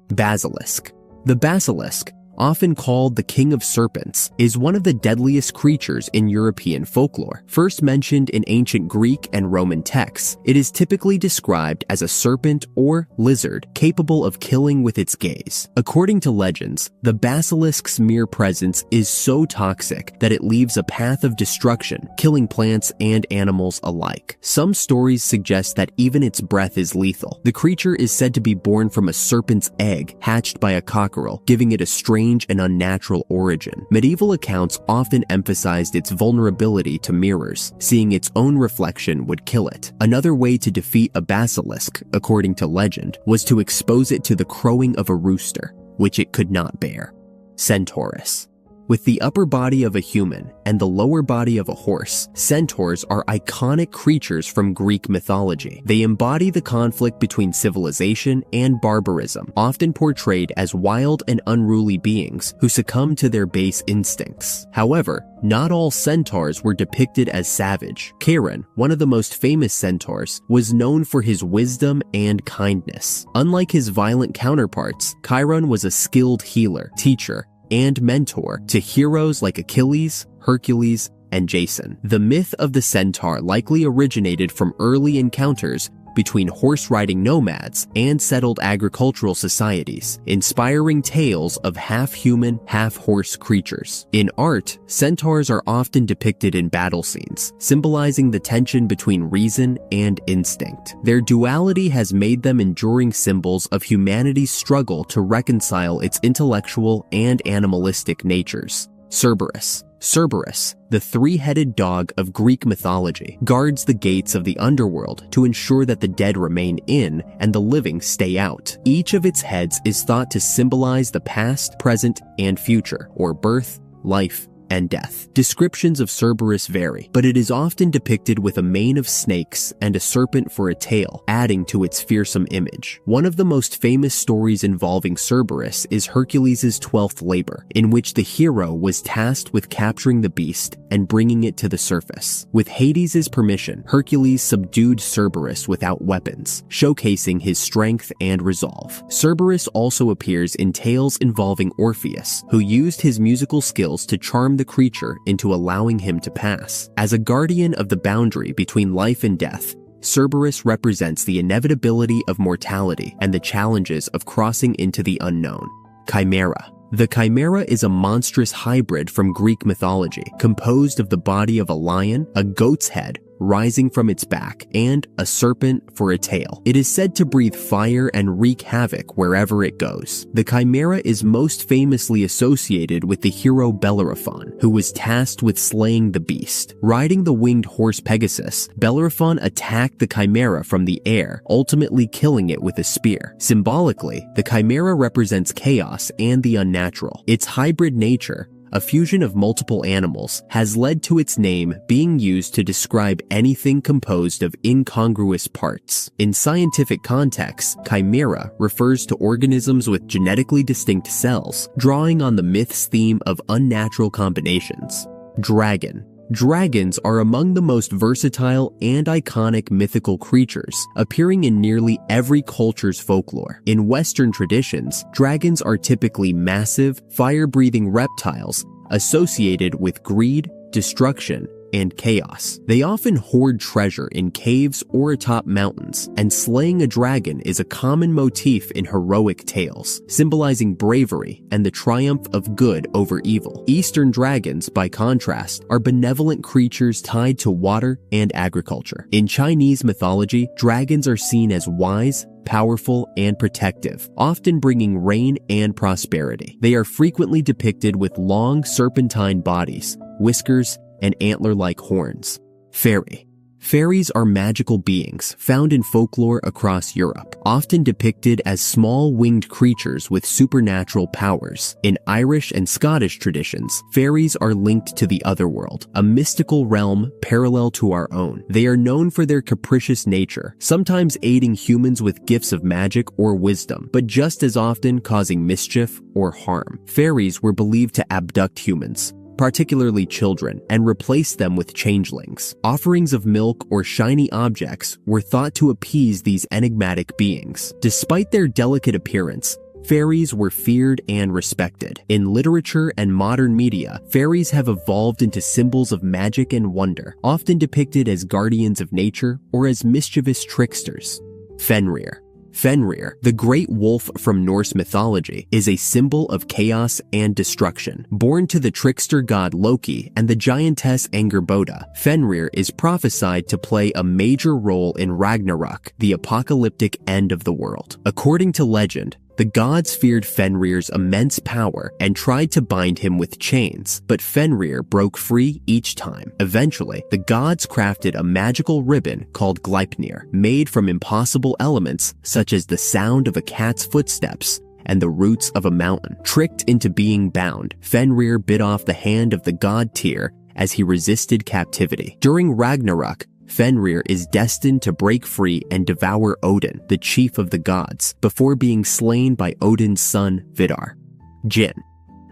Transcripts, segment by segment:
Basilisk. The basilisk, often called the King of Serpents, is one of the deadliest creatures in European folklore. First mentioned in ancient Greek and Roman texts, it is typically described as a serpent or lizard capable of killing with its gaze. According to legends, the basilisk's mere presence is so toxic that it leaves a path of destruction, killing plants and animals alike. Some stories suggest that even its breath is lethal. The creature is said to be born from a serpent's egg hatched by a cockerel, giving it a strange and unnatural origin. Medieval accounts often emphasized its vulnerability to mirrors. Seeing its own reflection would kill it. Another way to defeat a basilisk, according to legend, was to expose it to the crowing of a rooster, which it could not bear. Centaurus. With the upper body of a human and the lower body of a horse, centaurs are iconic creatures from Greek mythology. They embody the conflict between civilization and barbarism, often portrayed as wild and unruly beings who succumb to their base instincts. However, not all centaurs were depicted as savage. Chiron, one of the most famous centaurs, was known for his wisdom and kindness. Unlike his violent counterparts, Chiron was a skilled healer, teacher, and mentor to heroes like Achilles, Hercules, and Jason. The myth of the centaur likely originated from early encounters between horse-riding nomads and settled agricultural societies, inspiring tales of half-human, half-horse creatures. In art, centaurs are often depicted in battle scenes, symbolizing the tension between reason and instinct. Their duality has made them enduring symbols of humanity's struggle to reconcile its intellectual and animalistic natures. Cerberus. Cerberus, the three-headed dog of Greek mythology, guards the gates of the underworld to ensure that the dead remain in and the living stay out. Each of its heads is thought to symbolize the past, present, and future, or birth, life, and death. Descriptions of Cerberus vary, but it is often depicted with a mane of snakes and a serpent for a tail, adding to its fearsome image. One of the most famous stories involving Cerberus is Hercules' 12th labor, in which the hero was tasked with capturing the beast and bringing it to the surface. With Hades' permission, Hercules subdued Cerberus without weapons, showcasing his strength and resolve. Cerberus also appears in tales involving Orpheus, who used his musical skills to charm the creature into allowing him to pass. As a guardian of the boundary between life and death, Cerberus represents the inevitability of mortality and the challenges of crossing into the unknown. Chimera. The chimera is a monstrous hybrid from Greek mythology, composed of the body of a lion, a goat's head rising from its back, and a serpent for a tail. It is said to breathe fire and wreak havoc wherever it goes. The chimera is most famously associated with the hero Bellerophon, who was tasked with slaying the beast. Riding the winged horse Pegasus, Bellerophon attacked the chimera from the air, ultimately killing it with a spear. Symbolically, the chimera represents chaos and the unnatural. Its hybrid nature, a fusion of multiple animals, has led to its name being used to describe anything composed of incongruous parts. In scientific contexts, chimera refers to organisms with genetically distinct cells, drawing on the myth's theme of unnatural combinations. Dragon. Dragons are among the most versatile and iconic mythical creatures, appearing in nearly every culture's folklore. In Western traditions, dragons are typically massive, fire-breathing reptiles associated with greed, destruction, and chaos. They often hoard treasure in caves or atop mountains, and slaying a dragon is a common motif in heroic tales, symbolizing bravery and the triumph of good over evil. Eastern dragons, by contrast, are benevolent creatures tied to water and agriculture. In Chinese mythology, dragons are seen as wise, powerful, and protective, often bringing rain and prosperity. They are frequently depicted with long serpentine bodies, whiskers, and antler-like horns. Fairy. Fairies are magical beings found in folklore across Europe, often depicted as small winged creatures with supernatural powers. In Irish and Scottish traditions, fairies are linked to the otherworld, a mystical realm parallel to our own. They are known for their capricious nature, sometimes aiding humans with gifts of magic or wisdom, but just as often causing mischief or harm. Fairies were believed to abduct humans, particularly children, and replace them with changelings. Offerings of milk or shiny objects were thought to appease these enigmatic beings. Despite their delicate appearance, Fairies were feared and respected. In literature and modern media, fairies have evolved into symbols of magic and wonder, often depicted as guardians of nature or as mischievous tricksters. Fenrir. Fenrir, the great wolf from Norse mythology, is a symbol of chaos and destruction. Born to the trickster god Loki and the giantess Angerboda, Fenrir is prophesied to play a major role in Ragnarok, the apocalyptic end of the world. According to legend, the gods feared Fenrir's immense power and tried to bind him with chains, but Fenrir broke free each time. Eventually, the gods crafted a magical ribbon called Gleipnir, made from impossible elements such as the sound of a cat's footsteps and the roots of a mountain. Tricked into being bound, Fenrir bit off the hand of the god Tyr as he resisted captivity. During Ragnarok, Fenrir is destined to break free and devour Odin, the chief of the gods, before being slain by Odin's son, Vidar. Jinn.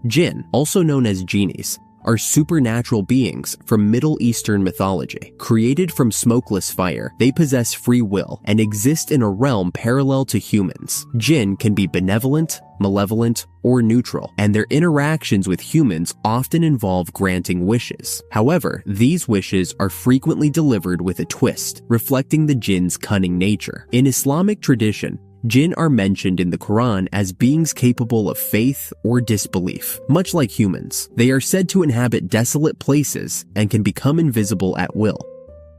Jinn, also known as genies, are supernatural beings from Middle Eastern mythology. Created from smokeless fire, they possess free will and exist in a realm parallel to humans. Jinn can be benevolent, malevolent, or neutral, and their interactions with humans often involve granting wishes. However, these wishes are frequently delivered with a twist, reflecting the jinn's cunning nature. In Islamic tradition, jinn are mentioned in the Quran as beings capable of faith or disbelief. Much like humans, they are said to inhabit desolate places and can become invisible at will.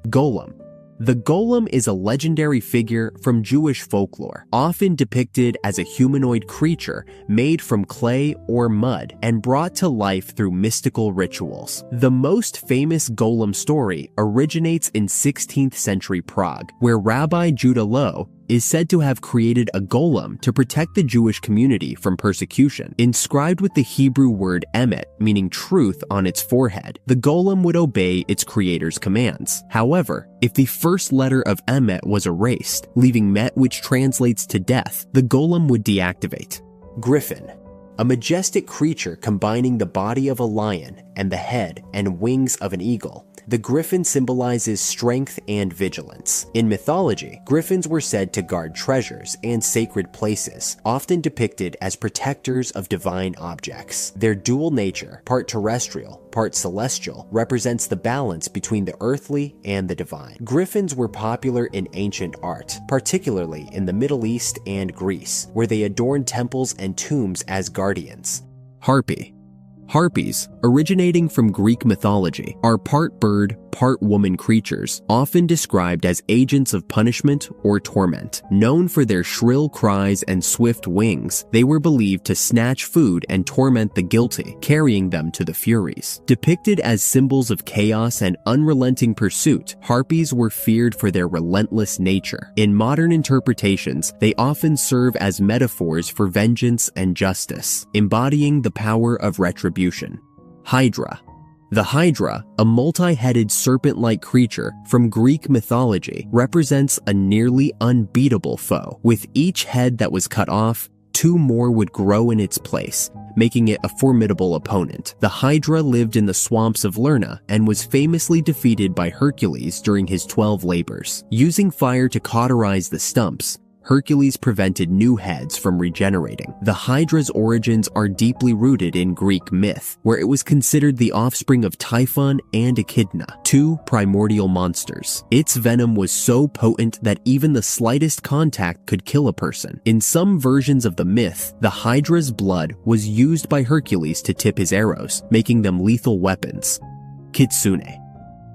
Golem. The golem is a legendary figure from Jewish folklore, often depicted as a humanoid creature made from clay or mud and brought to life through mystical rituals. The most famous golem story originates in 16th century Prague, where Rabbi Judah Loew is said to have created a golem to protect the Jewish community from persecution. Inscribed with the Hebrew word emet, meaning truth, on its forehead, the golem would obey its creator's commands. However, if the first letter of emet was erased, leaving met, which translates to death, the golem would deactivate. Griffin. A majestic creature combining the body of a lion and the head and wings of an eagle, the griffin symbolizes strength and vigilance. In mythology, griffins were said to guard treasures and sacred places, often depicted as protectors of divine objects. Their dual nature, part terrestrial, part celestial, represents the balance between the earthly and the divine. Griffins were popular in ancient art, particularly in the Middle East and Greece, where they adorned temples and tombs as guardians. Harpy. Harpies, originating from Greek mythology, are part bird, part woman creatures, often described as agents of punishment or torment. Known for their shrill cries and swift wings, they were believed to snatch food and torment the guilty, carrying them to the Furies. Depicted as symbols of chaos and unrelenting pursuit, harpies were feared for their relentless nature. In modern interpretations, they often serve as metaphors for vengeance and justice, embodying the power of retribution. Hydra. The Hydra, a multi-headed serpent-like creature from Greek mythology, represents a nearly unbeatable foe. With each head that was cut off, 2 more would grow in its place, making it a formidable opponent. The Hydra lived in the swamps of Lerna and was famously defeated by Hercules during his 12 labors. Using fire to cauterize the stumps, Hercules prevented new heads from regenerating. The Hydra's origins are deeply rooted in Greek myth, where it was considered the offspring of Typhon and Echidna, 2 primordial monsters. Its venom was so potent that even the slightest contact could kill a person. In some versions of the myth, the Hydra's blood was used by Hercules to tip his arrows, making them lethal weapons. Kitsune.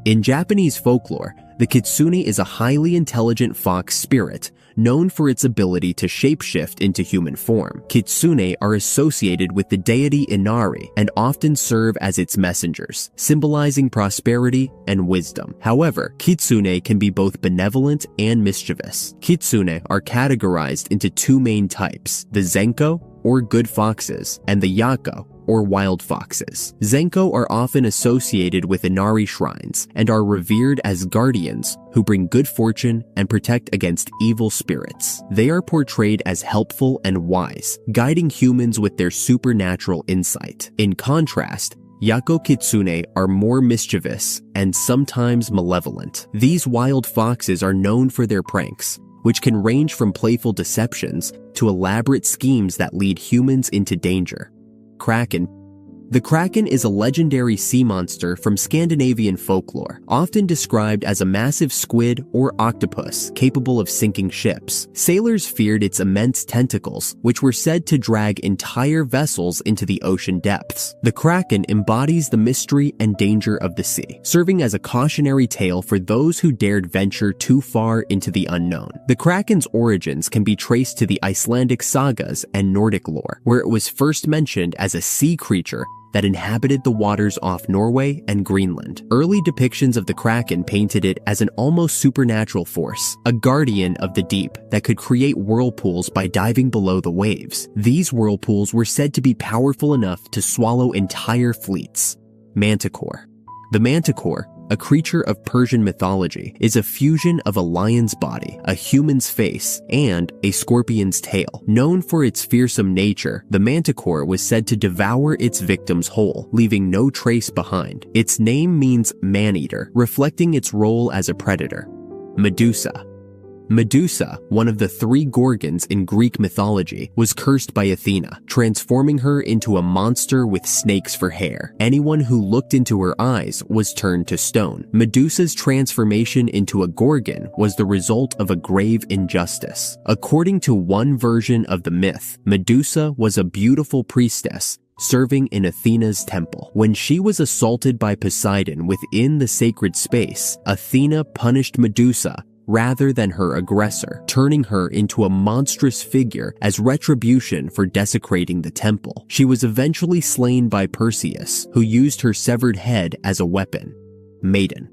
In Japanese folklore, the kitsune is a highly intelligent fox spirit known for its ability to shapeshift into human form. Kitsune are associated with the deity Inari and often serve as its messengers, symbolizing prosperity and wisdom. However, kitsune can be both benevolent and mischievous. Kitsune are categorized into 2 main types: the Zenko, or good foxes, and the Yako, or wild foxes. Zenko are often associated with Inari shrines and are revered as guardians who bring good fortune and protect against evil spirits. They are portrayed as helpful and wise, guiding humans with their supernatural insight. In contrast, Yako kitsune are more mischievous and sometimes malevolent. These wild foxes are known for their pranks, which can range from playful deceptions to elaborate schemes that lead humans into danger. Kraken. The kraken is a legendary sea monster from Scandinavian folklore, often described as a massive squid or octopus capable of sinking ships. Sailors feared its immense tentacles, which were said to drag entire vessels into the ocean depths. The kraken embodies the mystery and danger of the sea, serving as a cautionary tale for those who dared venture too far into the unknown. The kraken's origins can be traced to the Icelandic sagas and Nordic lore, where it was first mentioned as a sea creature that inhabited the waters off Norway and Greenland. Early depictions of the kraken painted it as an almost supernatural force, a guardian of the deep that could create whirlpools by diving below the waves. These whirlpools were said to be powerful enough to swallow entire fleets. Manticore. The manticore, a creature of Persian mythology, is a fusion of a lion's body, a human's face, and a scorpion's tail. Known for its fearsome nature, the manticore was said to devour its victims whole, leaving no trace behind. Its name means man-eater, reflecting its role as a predator. Medusa. Medusa, one of the three Gorgons in Greek mythology, was cursed by Athena, transforming her into a monster with snakes for hair. Anyone who looked into her eyes was turned to stone. Medusa's transformation into a Gorgon was the result of a grave injustice. According to one version of the myth, Medusa was a beautiful priestess serving in Athena's temple. When she was assaulted by Poseidon within the sacred space, Athena punished Medusa rather than her aggressor, turning her into a monstrous figure as retribution for desecrating the temple. She was eventually slain by Perseus, who used her severed head as a weapon. Maiden.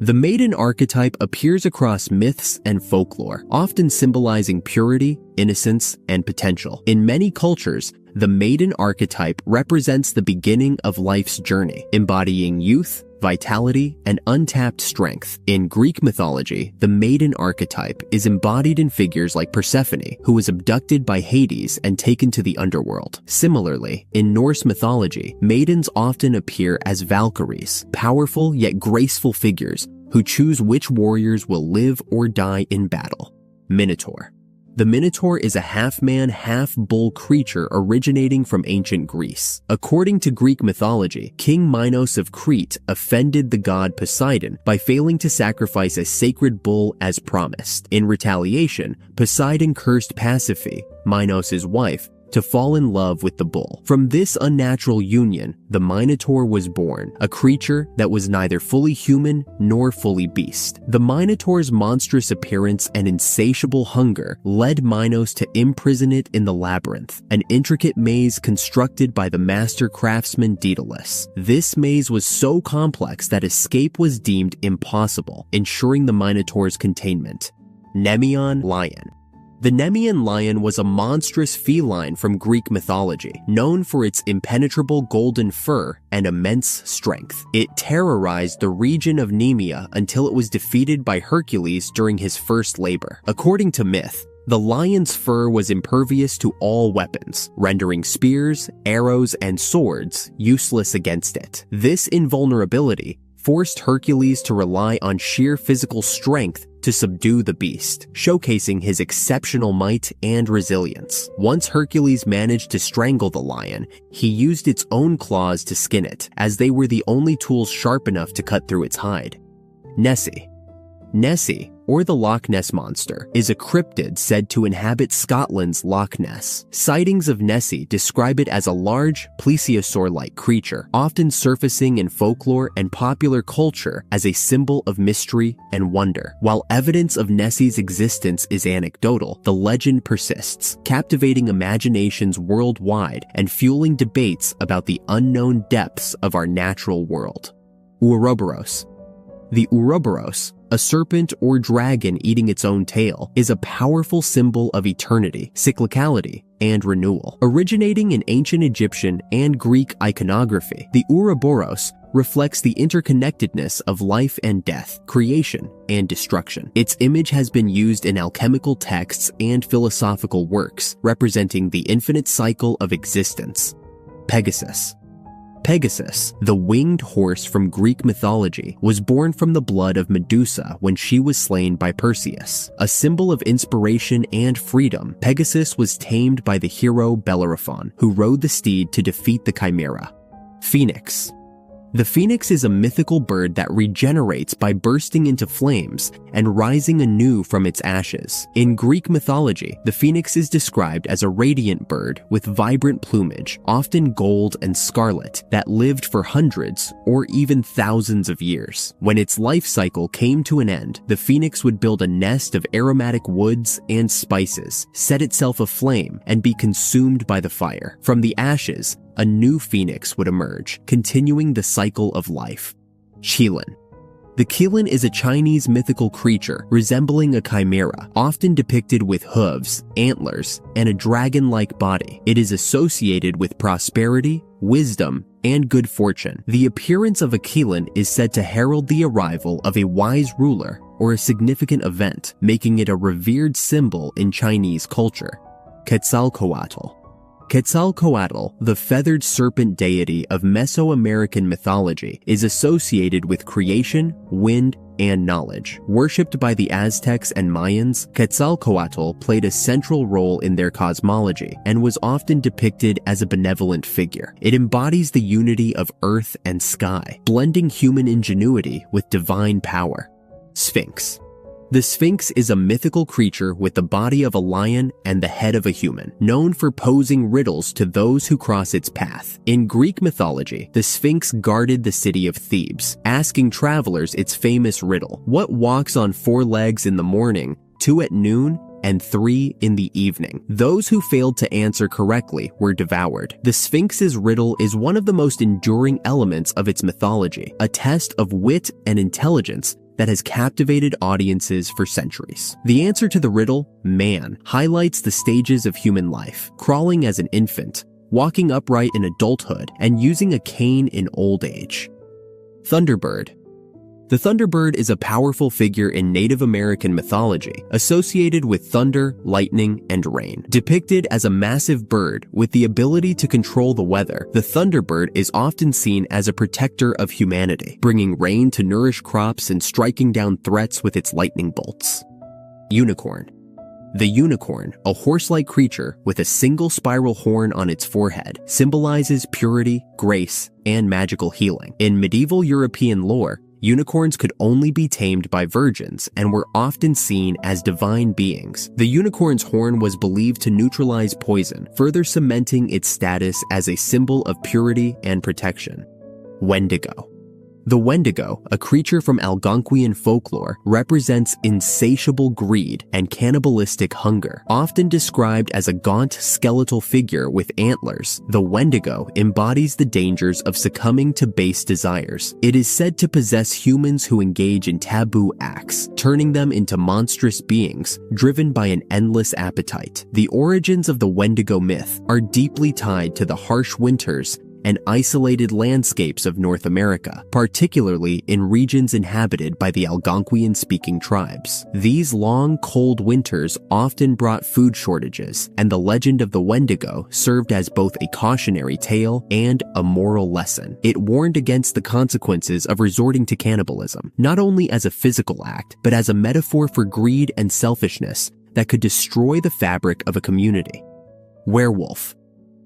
The maiden archetype appears across myths and folklore, often symbolizing purity, innocence, and potential. In many cultures, the maiden archetype represents the beginning of life's journey, embodying youth, vitality, and untapped strength. In Greek mythology, the maiden archetype is embodied in figures like Persephone, who was abducted by Hades and taken to the underworld. Similarly, in Norse mythology, maidens often appear as Valkyries, powerful yet graceful figures who choose which warriors will live or die in battle. Minotaur. The Minotaur is a half-man, half-bull creature originating from ancient Greece. According to Greek mythology, King Minos of Crete offended the god Poseidon by failing to sacrifice a sacred bull as promised. In retaliation, Poseidon cursed Pasiphae, Minos' wife, to fall in love with the bull. From this unnatural union, the Minotaur was born, a creature that was neither fully human nor fully beast. The Minotaur's monstrous appearance and insatiable hunger led Minos to imprison it in the labyrinth, an intricate maze constructed by the master craftsman Daedalus. This maze was so complex that escape was deemed impossible, ensuring the Minotaur's containment. Nemean lion. The Nemean lion was a monstrous feline from Greek mythology, known for its impenetrable golden fur and immense strength. It terrorized the region of Nemea until it was defeated by Hercules during his first labor. According to myth, the lion's fur was impervious to all weapons, rendering spears, arrows, and swords useless against it. This invulnerability forced Hercules to rely on sheer physical strength to subdue the beast, showcasing his exceptional might and resilience. Once Hercules managed to strangle the lion, he used its own claws to skin it, as they were the only tools sharp enough to cut through its hide. Nessie. Nessie, or the Loch Ness Monster, is a cryptid said to inhabit Scotland's Loch Ness. Sightings of Nessie describe it as a large, plesiosaur-like creature, often surfacing in folklore and popular culture as a symbol of mystery and wonder. While evidence of Nessie's existence is anecdotal, the legend persists, captivating imaginations worldwide and fueling debates about the unknown depths of our natural world. Ouroboros. The Ouroboros, a serpent or dragon eating its own tail, is a powerful symbol of eternity, cyclicality, and renewal. Originating in ancient Egyptian and Greek iconography, the Ouroboros reflects the interconnectedness of life and death, creation and destruction. Its image has been used in alchemical texts and philosophical works, representing the infinite cycle of existence. Pegasus. Pegasus, the winged horse from Greek mythology, was born from the blood of Medusa when she was slain by Perseus. A symbol of inspiration and freedom, Pegasus was tamed by the hero Bellerophon, who rode the steed to defeat the Chimera. Phoenix. The phoenix is a mythical bird that regenerates by bursting into flames and rising anew from its ashes. In Greek mythology, the phoenix is described as a radiant bird with vibrant plumage, often gold and scarlet, that lived for hundreds or even thousands of years. When its life cycle came to an end, the phoenix would build a nest of aromatic woods and spices, set itself aflame, and be consumed by the fire. From the ashes, a new phoenix would emerge, continuing the cycle of life. Qilin. The Qilin is a Chinese mythical creature resembling a chimera, often depicted with hooves, antlers, and a dragon-like body. It is associated with prosperity, wisdom, and good fortune. The appearance of a Qilin is said to herald the arrival of a wise ruler or a significant event, making it a revered symbol in Chinese culture. Quetzalcoatl. Quetzalcoatl, the feathered serpent deity of Mesoamerican mythology, is associated with creation, wind, and knowledge. Worshipped by the Aztecs and Mayans, Quetzalcoatl played a central role in their cosmology and was often depicted as a benevolent figure. It embodies the unity of earth and sky, blending human ingenuity with divine power. Sphinx. The Sphinx is a mythical creature with the body of a lion and the head of a human, known for posing riddles to those who cross its path. In Greek mythology, the Sphinx guarded the city of Thebes, asking travelers its famous riddle: what walks on 4 legs in the morning, 2 at noon, and 3 in the evening? Those who failed to answer correctly were devoured. The Sphinx's riddle is one of the most enduring elements of its mythology, a test of wit and intelligence that has captivated audiences for centuries. The answer to the riddle, man, highlights the stages of human life: crawling as an infant, walking upright in adulthood, and using a cane in old age. Thunderbird. The Thunderbird is a powerful figure in Native American mythology, associated with thunder, lightning, and rain. Depicted as a massive bird with the ability to control the weather, the Thunderbird is often seen as a protector of humanity, bringing rain to nourish crops and striking down threats with its lightning bolts. Unicorn. The unicorn, a horse-like creature with a single spiral horn on its forehead, symbolizes purity, grace, and magical healing. In medieval European lore, unicorns could only be tamed by virgins and were often seen as divine beings. The unicorn's horn was believed to neutralize poison, further cementing its status as a symbol of purity and protection. Wendigo. The Wendigo, a creature from Algonquian folklore, represents insatiable greed and cannibalistic hunger. Often described as a gaunt skeletal figure with antlers, the Wendigo embodies the dangers of succumbing to base desires. It is said to possess humans who engage in taboo acts, turning them into monstrous beings driven by an endless appetite. The origins of the Wendigo myth are deeply tied to the harsh winters and isolated landscapes of North America, particularly in regions inhabited by the Algonquian-speaking tribes. These long, cold winters often brought food shortages, and the legend of the Wendigo served as both a cautionary tale and a moral lesson. It warned against the consequences of resorting to cannibalism, not only as a physical act, but as a metaphor for greed and selfishness that could destroy the fabric of a community. Werewolf.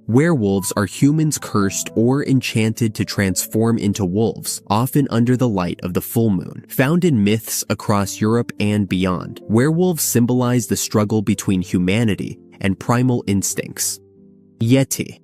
Werewolves are humans cursed or enchanted to transform into wolves, often under the light of the full moon. Found in myths across Europe and beyond, werewolves symbolize the struggle between humanity and primal instincts. Yeti.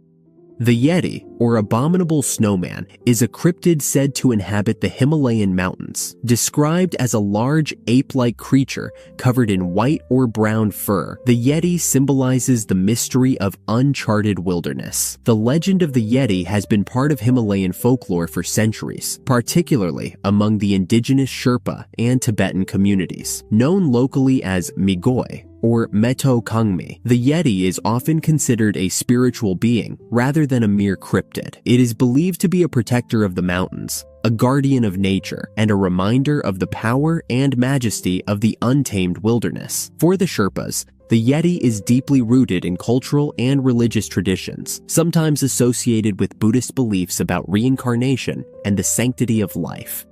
The Yeti, or abominable snowman, is a cryptid said to inhabit the Himalayan mountains. Described as a large ape-like creature covered in white or brown fur, the Yeti symbolizes the mystery of uncharted wilderness. The legend of the Yeti has been part of Himalayan folklore for centuries, particularly among the indigenous Sherpa and Tibetan communities. Known locally as Migoi, or Meto Kangmi, the Yeti is often considered a spiritual being rather than a mere cryptid. It is believed to be a protector of the mountains, a guardian of nature, and a reminder of the power and majesty of the untamed wilderness. For the Sherpas, The Yeti is deeply rooted in cultural and religious traditions, sometimes associated with Buddhist beliefs about reincarnation and the sanctity of life.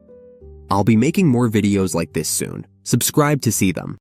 I'll be making more videos like this soon. Subscribe to see them.